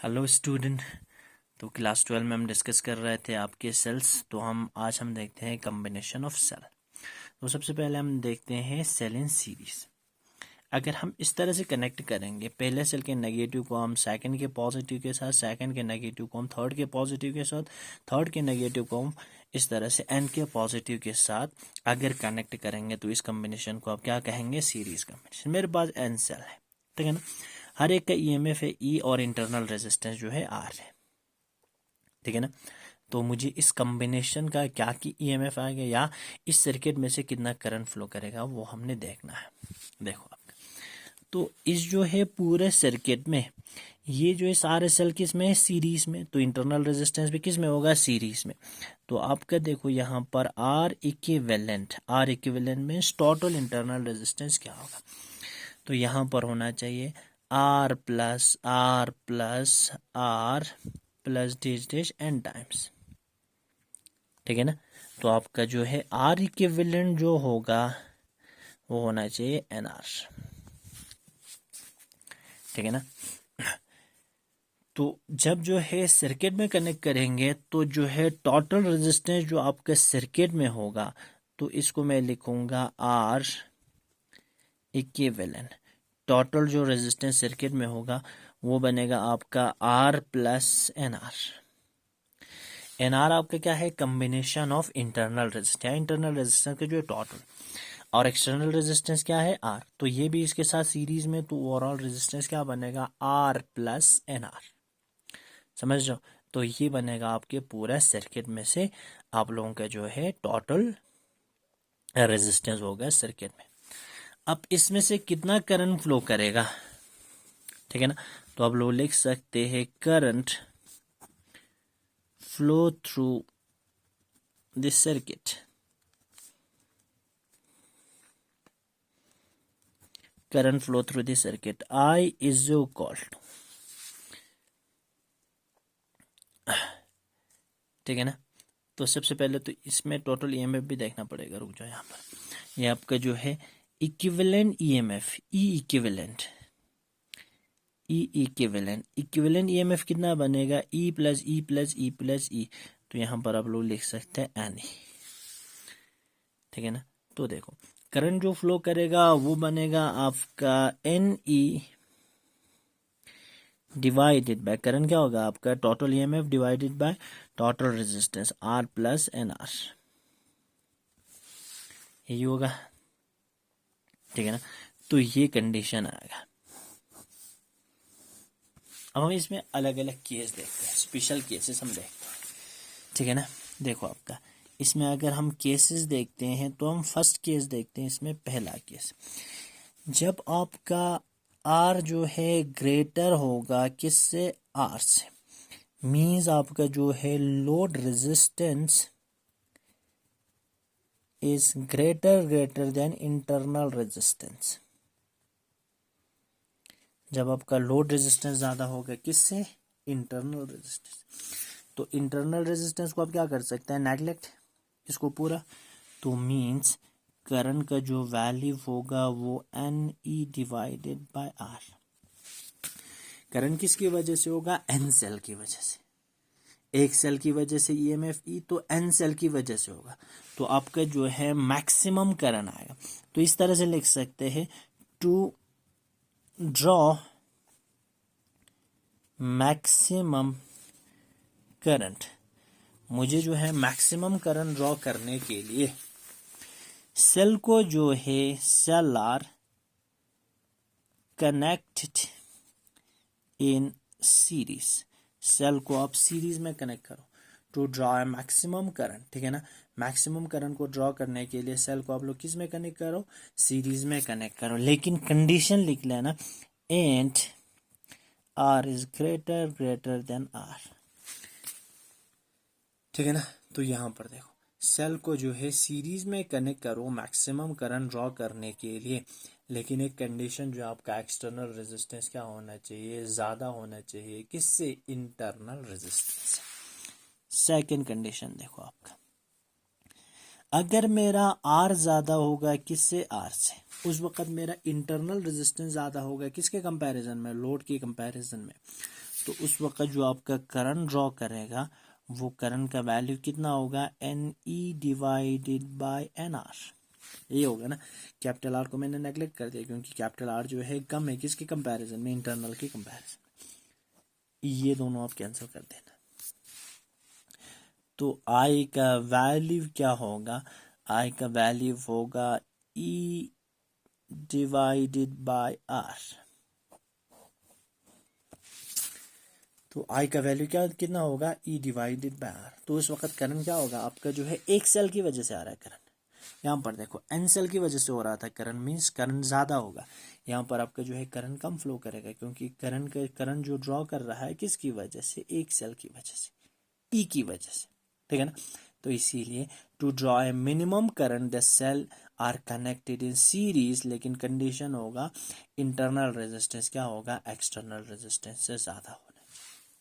Hello student. तो class 12 में हम डिस्कस कर रहे थे आपके सेल्स। तो आज हम देखते हैं कॉम्बिनेशन ऑफ सेल। तो सबसे पहले हम देखते हैं सेल इन सीरीज। अगर हम इस तरह से कनेक्ट करेंगे, पहले सेल के नेगेटिव को हम सेकंड के पॉजिटिव के साथ, सेकंड के नेगेटिव को हम थर्ड के पॉजिटिव के साथ, थर्ड के नेगेटिव को हम इस तरह से एन के पॉजिटिव के साथ अगर कनेक्ट करेंगे तो इस कॉम्बिनेशन को आप क्या कहेंगे? Series combination. मेरे पास एन सेल है, ठीक है ना। हर एक का ईएमएफ है ई और इंटरनल रेजिस्टेंस जो है आर है, ठीक है ना। तो मुझे इस कॉम्बिनेशन का क्या कि ईएमएफ आएगा या इस सर्किट में से कितना करंट फ्लो करेगा वो हमने देखना है। देखो आपका, तो इस जो है पूरे सर्किट में ये जो है सारे सेल किस में है? सीरीज में। तो इंटरनल रेजिस्टेंस भी किस में होगा? सीरीज में। तो आपका देखो यहाँ पर आर इक्विवेलेंट में टोटल इंटरनल रेजिस्टेंस क्या होगा? तो यहाँ पर होना चाहिए R plus R plus R plus dash dash n times, ठीक है ना। तो आपका जो है आर इक्विवेलेंट जो होगा वो होना चाहिए एन आर, ठीक है ना। तो जब जो है सर्किट में कनेक्ट करेंगे तो जो है टोटल रेजिस्टेंस जो आपके सर्किट में होगा तो इसको मैं लिखूंगा आर इक्विवेलेंट। टोटल जो रेजिस्टेंस सर्किट में होगा वो बनेगा आपका R plus n R. N R आपका क्या है? Combination of internal resistance, internal resistance का जो है टोटल, और एक्सटर्नल रेजिस्टेंस क्या है? आर। तो ये भी इसके साथ सीरीज में, तो ओवरऑल रेजिस्टेंस क्या बनेगा? R plus n R. समझ जाओ। तो ये बनेगा आपके पूरा सर्किट में से आप लोगों का जो है टोटल रेजिस्टेंस होगा सर्किट में। अब इसमें से कितना करंट फ्लो करेगा, ठीक है ना। तो आप लोग लिख सकते हैं current flow through this circuit. Current flow through this circuit I is equal to, ठीक है ना। तो सबसे पहले तो इसमें टोटल ईएमएफ भी देखना पड़ेगा। रुक जाओ, यहाँ पर ये आपका जो है इक्विवेलेंट ईएमएफ इक्विवेलेंट ईएमएफ कितना बनेगा? E plus E plus E plus E. तो यहाँ पर आप लोग लिख सकते हैं एन ई, ठीक है ना। तो देखो करंट जो फ्लो करेगा वो बनेगा आपका n E divided by, current क्या होगा आपका? Total EMF divided by total resistance R plus n R, यही होगा, ठीक है ना। तो ये कंडीशन आएगा। अब हम इसमें अलग अलग केस देखते हैं, स्पेशल केसेस हम देखते हैं, ठीक है ना। देखो आपका इसमें अगर हम केसेस देखते हैं तो हम फर्स्ट केस देखते हैं। इसमें पहला केस, जब आपका आर जो है ग्रेटर होगा किससे? आर से। मीन्स आपका जो है load resistance is greater then internal resistance. जब आपका लोड रेजिस्टेंस ज्यादा होगा किससे? Internal resistance. तो इंटरनल रेजिस्टेंस को आप क्या कर सकते हैं? नेगलेक्ट इसको पूरा। तो मीन्स करंट का जो वैल्यू होगा वो n E divided by R. Current किसकी वजह से होगा? एन सेल की वजह से। एक सेल की वजह से ईएमएफ ई, तो एन सेल की वजह से होगा। तो आपका जो है मैक्सिमम करंट आएगा। तो इस तरह से लिख सकते हैं, टू ड्रॉ मैक्सिमम करंट, मुझे जो है मैक्सिमम करंट ड्रॉ करने के लिए सेल को जो है cell are connected in series, cell को आप सीरीज में कनेक्ट करो to draw a maximum current, ठीक है ना। मैक्सिमम करंट को ड्रॉ करने के लिए सेल को आप लोग किस में कनेक्ट करो? सीरीज में कनेक्ट करो। लेकिन कंडीशन लिख लेना, and R is greater than R, ठीक है ना। तो यहाँ पर देखो सेल को जो है सीरीज में कनेक्ट करो मैक्सिमम करंट ड्रॉ करने के लिए, लेकिन एक कंडीशन जो आपका एक्सटर्नल रेजिस्टेंस क्या होना चाहिए? ज़्यादा होना चाहिए किससे? Internal resistance. सेकंड कंडीशन देखो आपका, अगर मेरा आर ज़्यादा होगा किससे? आर से, उस वक्त मेरा इंटरनल रेजिस्टेंस ज़्यादा होगा किसके कंपैरिजन में? लोड के कंपैरिजन में। तो उस वक्त जो आपका करंट ड्रॉ करेगा वो करंट का वैल्यू कितना होगा, n E divided by n R, ये होगा ना। कैपिटल आर को मैंने नेगलेक्ट कर दिया क्योंकि कैपिटल आर जो है कम है किसके कंपैरिजन में, इंटरनल के कंपैरिजन। ये दोनों आप कैंसिल कर देना। तो आई का वैल्यू क्या होगा, आई का वैल्यू होगा ई डिवाइडेड बाय आर। तो आई का वैल्यू क्या कितना होगा, ई डिवाइडेड बाय आर। तो उस वक्त करंट क्या होगा आपका जो है, एक सेल की वजह से आ रहा है करंट। यहाँ पर देखो एन सेल की वजह से हो रहा था करंट, मीन्स करंट ज़्यादा होगा। यहाँ पर आपका जो है करंट कम फ्लो करेगा क्योंकि करंट जो ड्रॉ कर रहा है किसकी वजह से, एक सेल की वजह से, ई की वजह से, ठीक है ना। तो इसीलिए to draw a minimum current the cell are connected in series, लेकिन कंडीशन होगा इंटरनल रेजिस्टेंस क्या होगा, एक्सटर्नल रेजिस्टेंस से ज़्यादा होना,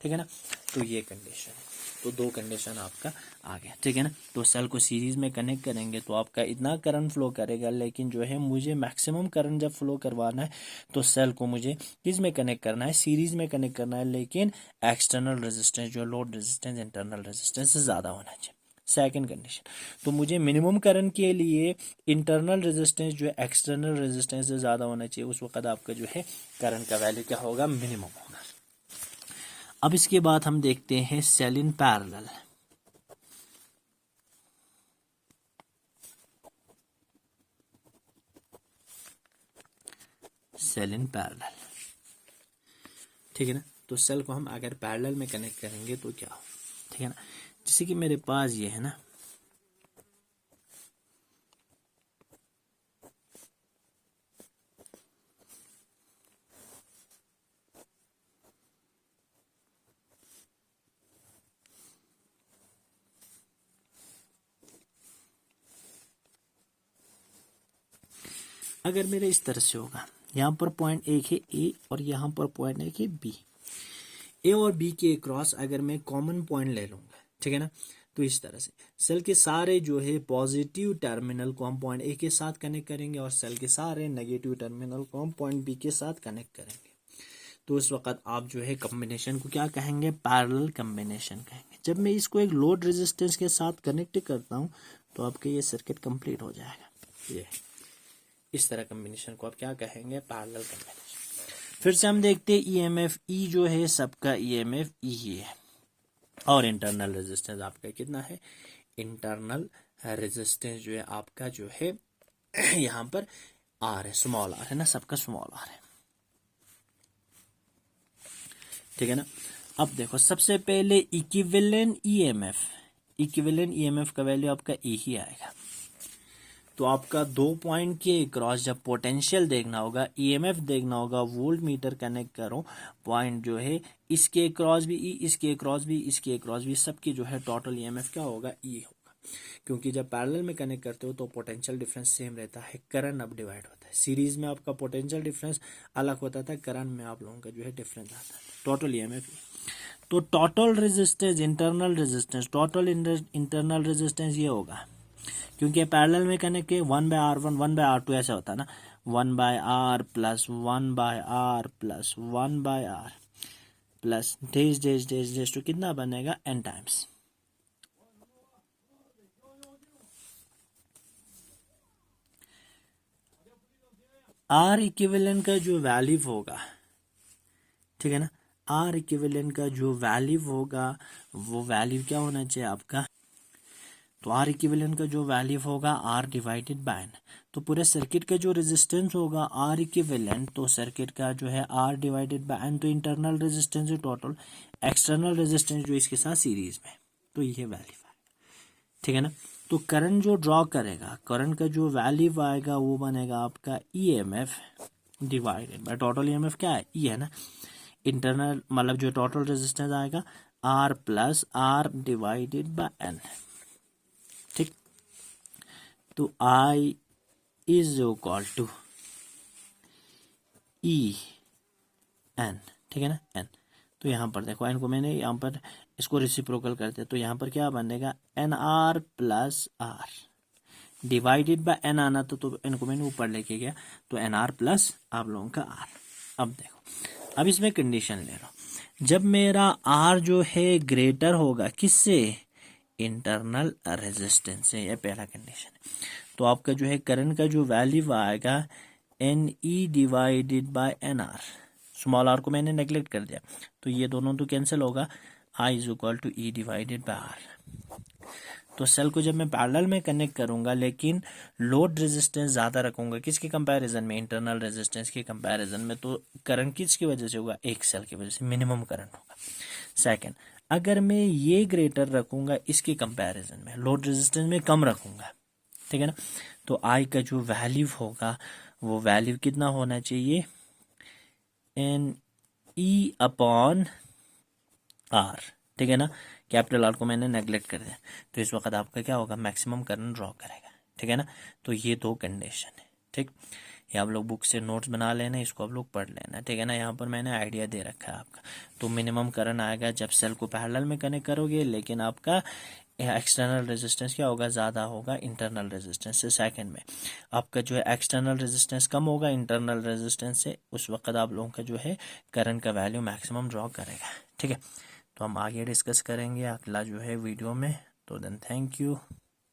ठीक है ना। तो ये कंडीशन है, तो दो कंडीशन आपका आ गया, ठीक है ना। तो सेल को सीरीज में कनेक्ट करेंगे तो आपका इतना करंट फ्लो करेगा, लेकिन जो है मुझे मैक्सिमम करंट जब फ्लो करवाना है तो सेल को मुझे किस में कनेक्ट करना है, सीरीज में कनेक्ट करना है, लेकिन एक्सटर्नल रेजिस्टेंस जो लोड रेजिस्टेंस इंटरनल रेजिस्टेंस से ज़्यादा होना चाहिए। सेकंड कंडीशन, तो मुझे मिनिमम करंट के लिए इंटरनल रेजिस्टेंस जो है एक्सटर्नल रेजिस्टेंस से ज़्यादा होना चाहिए। उस वक्त आपका जो है करंट का वैल्यू क्या होगा, मिनिमम होगा। अब इसके बाद हम देखते हैं cell in parallel. Cell in parallel, ठीक है ना। तो सेल को हम अगर पैरेलल में कनेक्ट करेंगे तो क्या हो, ठीक है ना। जैसे कि मेरे पास ये है ना, अगर मेरे इस तरह से होगा, यहाँ पर पॉइंट एक है ए और यहाँ पर पॉइंट एक है बी। ए और बी के क्रॉस अगर मैं कॉमन पॉइंट ले लूँगा, ठीक है ना, तो इस तरह से सेल के सारे जो है पॉजिटिव टर्मिनल को हम पॉइंट ए के साथ कनेक्ट करेंगे और सेल के सारे नेगेटिव टर्मिनल को हम पॉइंट बी के साथ कनेक्ट करेंगे। तो उस वक्त आप जो है कॉम्बिनेशन को क्या कहेंगे, पैरेलल कॉम्बिनेशन कहेंगे। जब मैं इसको एक लोड रेजिस्टेंस के साथ कनेक्ट करता हूँ तो आपका ये सर्किट कंप्लीट हो जाएगा। ये इस तरह कॉम्बिनेशन को आप क्या कहेंगे, पैरेलल कॉम्बिनेशन। फिर से हम देखते हैं ईएमएफ ई जो है सबका ईएमएफ ई ही है और इंटरनल रेजिस्टेंस आपका कितना है, इंटरनल रेजिस्टेंस जो है आपका जो है यहाँ पर आर है, स्मॉल आर है ना, सबका स्मॉल आर है, ठीक है ना। अब देखो सबसे पहले इक्विवेलेंट ईएमएफ का वैल्यू आपका ए ही आएगा। तो आपका दो पॉइंट के क्रॉस जब पोटेंशियल देखना होगा, ईएमएफ देखना होगा, वोल्ट मीटर कनेक्ट करो, पॉइंट जो है इसके क्रॉस भी ई, इसके क्रॉस भी, इसके क्रॉस भी, सबकी जो है टोटल ईएमएफ क्या होगा, ई होगा। क्योंकि जब पैरेलल में कनेक्ट करते हो तो पोटेंशियल डिफरेंस सेम रहता है, करंट अब डिवाइड होता है। सीरीज में आपका पोटेंशियल डिफरेंस अलग होता था, करंट में आप लोगों का जो है डिफरेंस आता है, टोटल ईएमएफ। तो total resistance internal resistance, total internal resistance ये होगा, क्योंकि पैरेलल में कनेक्ट के 1/R1 1/R2 ऐसा होता है ना, 1/R plus 1/R plus 1/R plus days days days days तो कितना बनेगा, n टाइम्स। आर इक्विवेलेंट का जो वैल्यू होगा, ठीक है ना, आर इक्विवेलेंट का जो वैल्यू होगा वो वैल्यू क्या होना चाहिए आपका, तो आर इक्विवेलेंट का जो वैल्यू होगा आर डिवाइडेड बाय एन। तो पूरे सर्किट का जो रेजिस्टेंस होगा आर इक्विवेलेंट, तो सर्किट का जो है आर डिवाइडेड बाय एन, तो इंटरनल रेजिस्टेंस है टोटल, एक्सटर्नल रेजिस्टेंस जो इसके साथ सीरीज में, तो ये वैल्यू है, ठीक है ना। तो करंट जो ड्रॉ करेगा, करंट का जो वैल्यू आएगा वो बनेगा आपका EMF divided by total EMF क्या है, ई है ना, इंटरनल मतलब जो टोटल रेजिस्टेंस आएगा R plus R divided by N, ठीक। तो I is equal to E N, ठीक है ना, एन। तो यहाँ पर देखो एन को मैंने यहाँ पर इसको रेसिप्रोकल करते हैं तो यहाँ पर क्या बनेगा, n R plus R divided by n आना तो एन को मैंने ऊपर लेके गया तो एन आर प्लस आप लोगों का आर। अब देखो अब इसमें कंडीशन ले रहा हूँ, जब मेरा आर जो है ग्रेटर होगा किससे, इंटरनल रेजिस्टेंस से, यह पहला कंडीशन है। तो आपका जो है करंट का जो वैल्यू आएगा n E divided by n R, small R को मैंने नेग्लेक्ट कर दिया तो ये दोनों तो कैंसिल होगा, I is equal to E divided by R. तो सेल को जब मैं पैरेलल में कनेक्ट करूंगा लेकिन लोड रेजिस्टेंस ज़्यादा रखूंगा किसके कंपैरिजन में, इंटरनल रेजिस्टेंस के कंपैरिजन में, तो करंट किसकी वजह से होगा, एक सेल की वजह से मिनिमम करंट होगा। सेकंड, अगर मैं ये ग्रेटर रखूंगा इसके कंपैरिजन में, लोड रेजिस्टेंस में कम रखूंगा, ठीक है ना, तो आई का जो वैल्यू होगा वो वैल्यू कितना होना चाहिए, एन ई अपॉन आर, ठीक है ना, कैपिटल आर को मैंने नेग्लेक्ट कर दिया तो इस वक्त आपका क्या होगा, मैक्सिमम करंट ड्रॉ करेगा, ठीक है ना। तो ये दो कंडीशन है, ठीक। ये आप लोग बुक से नोट्स बना लेना, इसको आप लोग पढ़ लेना, ठीक है ना। यहाँ पर मैंने आइडिया दे रखा है आपका। तो मिनिमम करंट आएगा जब सेल को पैरेलल में कनेक्ट करोगे लेकिन आपका एक्सटर्नल रेजिस्टेंस क्या होगा, ज़्यादा होगा इंटरनल रेजिस्टेंस से। सेकंड में आपका जो है एक्सटर्नल रेजिस्टेंस कम होगा इंटरनल रेजिस्टेंस से, उस वक्त आप लोगों का जो है करंट का वैल्यू मैक्सिमम ड्रॉ करेगा, ठीक है। तो हम आगे डिस्कस करेंगे अगला जो है वीडियो में। तो देन थैंक यू।